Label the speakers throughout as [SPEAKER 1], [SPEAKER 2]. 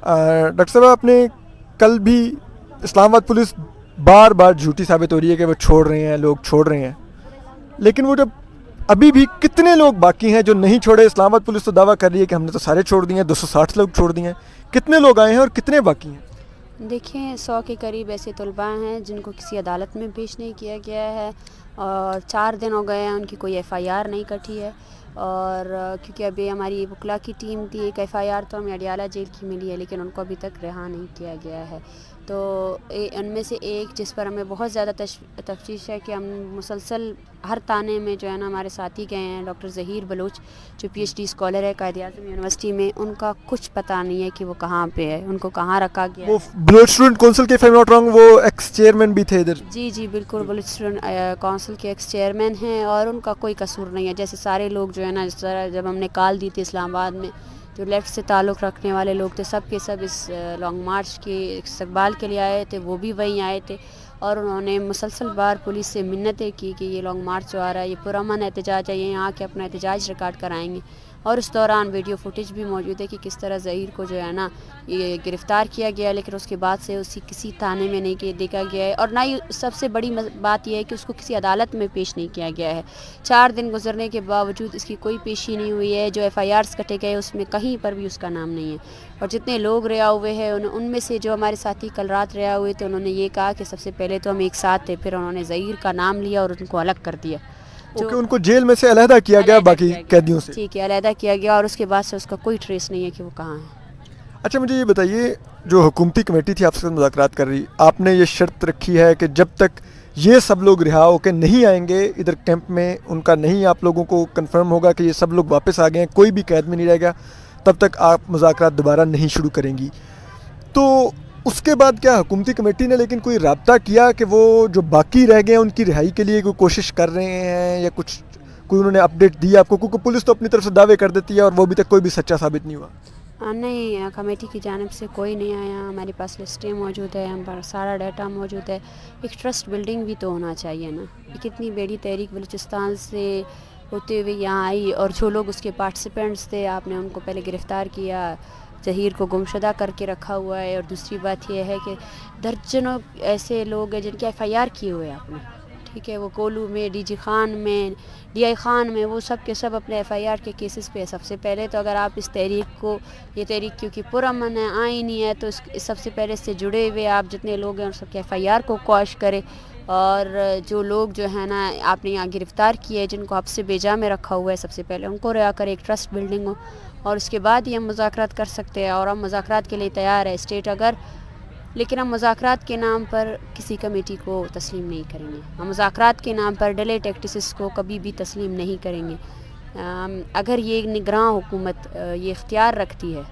[SPEAKER 1] Doctor صاحب آپ نے کل بھی اسلام آباد پولیس بار بار جھوٹی ثابت ہو رہی ہے کہ وہ چھوڑ رہے ہیں، لوگ چھوڑ رہے ہیں، لیکن وہ جب ابھی بھی کتنے لوگ باقی ہیں جو نہیں چھوڑے؟ اسلام آباد پولیس تو دعویٰ کر رہی ہے کہ ہم نے تو سارے چھوڑ دیے ہیں، 260 لوگ چھوڑ دیے ہیں، کتنے لوگ آئے ہیں اور کتنے باقی ہیں؟
[SPEAKER 2] دیکھیں 100 کے قریب ایسے طلباء ہیں جن کو کسی عدالت میں پیش نہیں کیا گیا ہے، اور 4 دن ہو گئے ہیں ان کی کوئی ایف آئی آر نہیں کٹی ہے، اور کیونکہ ابھی ہماری وکلا کی ٹیم تھی، ایک ایف آئی آر تو ہمیں اڈیالہ جیل کی ملی ہے لیکن ان کو ابھی تک رہا نہیں کیا گیا ہے۔ تو ان میں سے ایک جس پر ہمیں بہت زیادہ تفتیش ہے کہ ہم مسلسل ہر تانے میں جو ہے نا ہمارے ساتھی گئے ہیں، ڈاکٹر ظہیر بلوچ جو پی ایچ ڈی اسکالر ہے قائد اعظم یونیورسٹی میں، ان کا کچھ پتہ نہیں ہے کہ وہ کہاں پہ ہے، ان کو کہاں رکھا گیا ہے۔
[SPEAKER 1] وہ بلوچ اسٹوڈنٹ کونسل کے، if I'm not wrong، وہ ایکس چیئرمین بھی تھے ادھر۔
[SPEAKER 2] جی بالکل، بلوچ اسٹوڈنٹ کونسل کے ایکس چیئرمین ہیں اور ان کا کوئی قصور نہیں ہے۔ جیسے سارے لوگ جو ہے نا، جس طرح جب ہم نے کال دی تھی اسلام آباد میں، جو لیفٹ سے تعلق رکھنے والے لوگ تھے سب کے سب اس لانگ مارچ کے استقبال کے لیے آئے تھے، وہ بھی وہیں آئے تھے، اور انہوں نے مسلسل بار پولیس سے منتیں کی کہ یہ لانگ مارچ جو آ رہا ہے یہ پرامن احتجاج ہے، یہ یہاں کے اپنا احتجاج ریکارڈ کرائیں گے، اور اس دوران ویڈیو فوٹیج بھی موجود ہے کہ کس طرح ظہیر کو جو ہے نا یہ گرفتار کیا گیا، لیکن اس کے بعد سے اسی کسی تانے میں نہیں دیکھا گیا ہے، اور نہ ہی سب سے بڑی بات یہ ہے کہ اس کو کسی عدالت میں پیش نہیں کیا گیا ہے۔ 4 دن گزرنے کے باوجود اس کی کوئی پیشی نہیں ہوئی ہے، جو ایف آئی آرز کٹے گئے اس میں کہیں پر بھی اس کا نام نہیں ہے، اور جتنے لوگ رہا ہوئے ہیں ان میں سے جو ہمارے ساتھی کل رات رہا ہوئے تھے، انہوں نے یہ کہا کہ سب سے پہلے تو ہم ایک ساتھ تھے، پھر انہوں نے ظہیر کا نام لیا اور ان کو الگ کر دیا،
[SPEAKER 1] جو ان کو جیل میں سے علیحدہ کیا گیا باقی قیدیوں سے۔
[SPEAKER 2] ٹھیک ہے، علیحدہ کیا گیا، اور اس کے بعد سے اس کا کوئی ٹریس نہیں ہے کہ وہ کہاں ہے۔
[SPEAKER 1] اچھا مجھے یہ بتائیے، جو حکومتی کمیٹی تھی آپ سے مذاکرات کر رہی، آپ نے یہ شرط رکھی ہے کہ جب تک یہ سب لوگ رہا ہو کے نہیں آئیں گے ادھر کیمپ میں، ان کا نہیں آپ لوگوں کو کنفرم ہوگا کہ یہ سب لوگ واپس آ گئے ہیں، کوئی بھی قید میں نہیں رہ گیا، تب تک آپ مذاکرات دوبارہ نہیں شروع کریں گی۔ تو اس کے بعد کیا حکومتی کمیٹی نے لیکن کوئی رابطہ کیا کہ وہ جو باقی رہ گئے ہیں ان کی رہائی کے لیے کوئی کوشش کر رہے ہیں، یا کچھ کوئی انہوں نے اپڈیٹ دی آپ کو؟ کیونکہ پولیس تو اپنی طرف سے دعوے کر دیتی ہے اور وہ ابھی تک کوئی بھی سچا ثابت نہیں ہوا۔
[SPEAKER 2] نہیں، کمیٹی کی جانب سے کوئی نہیں آیا، ہمارے پاس لسٹیں موجود ہے، ہم پر سارا ڈیٹا موجود ہے۔ ایک ٹرسٹ بلڈنگ بھی تو ہونا چاہیے نا، کتنی بڑی تحریک بلوچستان سے ہوتے ہوئے یہاں آئی، اور جو لوگ اس کے پارٹیسپینٹس تھے آپ نے ان کو پہلے گرفتار کیا، ظہیر کو گمشدہ کر کے رکھا ہوا ہے، اور دوسری بات یہ ہے کہ درجنوں ایسے لوگ ہیں جن کے ایف آئی آر کیے ہوئے آپ نے، ٹھیک ہے، وہ کولو میں، ڈی جی خان میں، ڈی آئی خان میں، وہ سب کے سب اپنے ایف آئی آر کے کیسز پہ۔ سب سے پہلے تو اگر آپ اس تحریک کو، یہ تحریک کیونکہ پرامن ہے، آئینی ہے، تو سب سے پہلے اس سے جڑے ہوئے آپ جتنے لوگ ہیں ان سب کے ایف آئی آر کو کوش کرے، اور جو لوگ جو ہے نا آپ نے یہاں گرفتار کیے، جن کو حبس بیجا میں رکھا ہوا ہے، سب سے پہلے ان کو رہا کرے، ایک ٹرسٹ بلڈنگ ہو، اور اس کے بعد ہی ہم مذاکرات کر سکتے ہیں، اور ہم مذاکرات کے لیے تیار ہے اسٹیٹ اگر، لیکن ہم مذاکرات کے نام پر کسی کمیٹی کو تسلیم نہیں کریں گے، ہم مذاکرات کے نام پر ڈیلے ٹیکٹسز کو کبھی بھی تسلیم نہیں کریں گے۔ اگر یہ نگراں حکومت یہ اختیار رکھتی ہے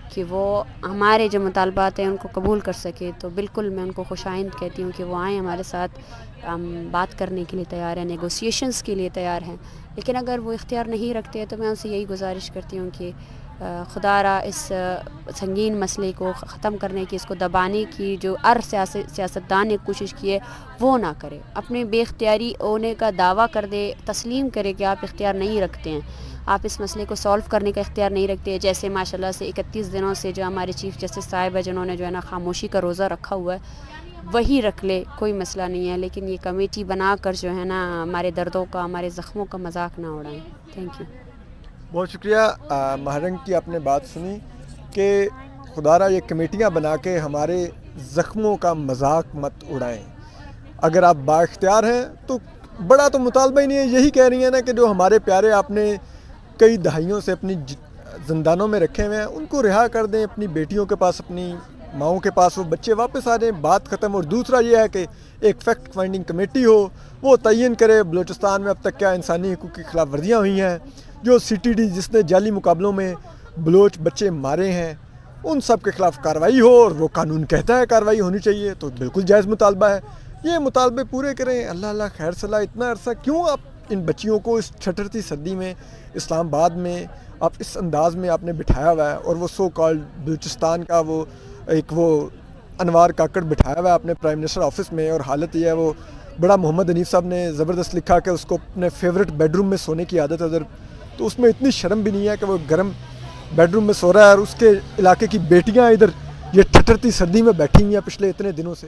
[SPEAKER 2] کہ وہ ہمارے جو مطالبات ہیں ان کو قبول کر سکے، تو بالکل میں ان کو خوش آئند کہتی ہوں کہ وہ آئیں ہمارے ساتھ، ہم بات کرنے کے لیے تیار ہیں، نیگوسیشنز کے لیے تیار ہیں، لیکن اگر وہ اختیار نہیں رکھتے ہیں تو میں ان سے یہی گزارش کرتی ہوں کہ خدا را اس سنگین مسئلے کو ختم کرنے کی، اس کو دبانے کی جو سیاستدان نے کوشش کی ہے وہ نہ کرے، اپنے بے اختیاری ہونے کا دعویٰ کر دے، تسلیم کرے کہ آپ اختیار نہیں رکھتے ہیں، آپ اس مسئلے کو سولو کرنے کا اختیار نہیں رکھتے ہیں، جیسے ماشاءاللہ سے 31 دنوں سے جو ہمارے چیف جسٹس صاحب ہے جنہوں نے جو ہے نا خاموشی کا روزہ رکھا ہوا ہے، وہی رکھ لے، کوئی مسئلہ نہیں ہے، لیکن یہ کمیٹی بنا کر جو ہے نا ہمارے دردوں کا، ہمارے زخموں کا مذاق نہ اڑائیں۔ تھینک یو،
[SPEAKER 1] بہت شکریہ۔ مہرنگ کی آپ نے بات سنی کہ خدا را یہ کمیٹیاں بنا کے ہمارے زخموں کا مذاق مت اڑائیں، اگر آپ با اختیار ہیں تو بڑا تو مطالبہ ہی نہیں ہے، یہی کہہ رہی ہیں نا کہ جو ہمارے پیارے آپ نے کئی دہائیوں سے اپنی زندانوں میں رکھے ہوئے ہیں ان کو رہا کر دیں، اپنی بیٹیوں کے پاس، اپنی ماؤں کے پاس وہ بچے واپس آ جائیں، بات ختم۔ اور دوسرا یہ ہے کہ ایک فیکٹ فائنڈنگ کمیٹی ہو، وہ تعین کرے بلوچستان میں اب تک کیا انسانی حقوق کی خلاف ورزیاں ہوئی ہیں، جو سی ٹی ڈی جس نے جعلی مقابلوں میں بلوچ بچے مارے ہیں ان سب کے خلاف کارروائی ہو، اور وہ قانون کہتا ہے کارروائی ہونی چاہیے، تو بالکل جائز مطالبہ ہے، یہ مطالبے پورے کریں۔ اللہ اللہ خیر صلاح، اتنا عرصہ کیوں آپ ان بچیوں کو اس چھٹرتی صدی میں اسلام آباد میں آپ اس انداز میں آپ نے بٹھایا ہوا ہے، اور وہ سو کالڈ بلوچستان کا وہ انوار کاکڑ بٹھایا ہوا ہے اپنے پرائم منسٹر آفس میں، اور حالت یہ ہے وہ بڑا محمد حنیف صاحب نے زبردست لکھا کہ اس کو اپنے فیورٹ بیڈ روم میں سونے کی عادت ہے ادھر، تو اس میں اتنی شرم بھی نہیں ہے کہ وہ گرم بیڈ روم میں سو رہا ہے اور اس کے علاقے کی بیٹیاں ادھر یہ ٹھٹرتی سردی میں بیٹھی ہوئی ہیں پچھلے اتنے دنوں سے.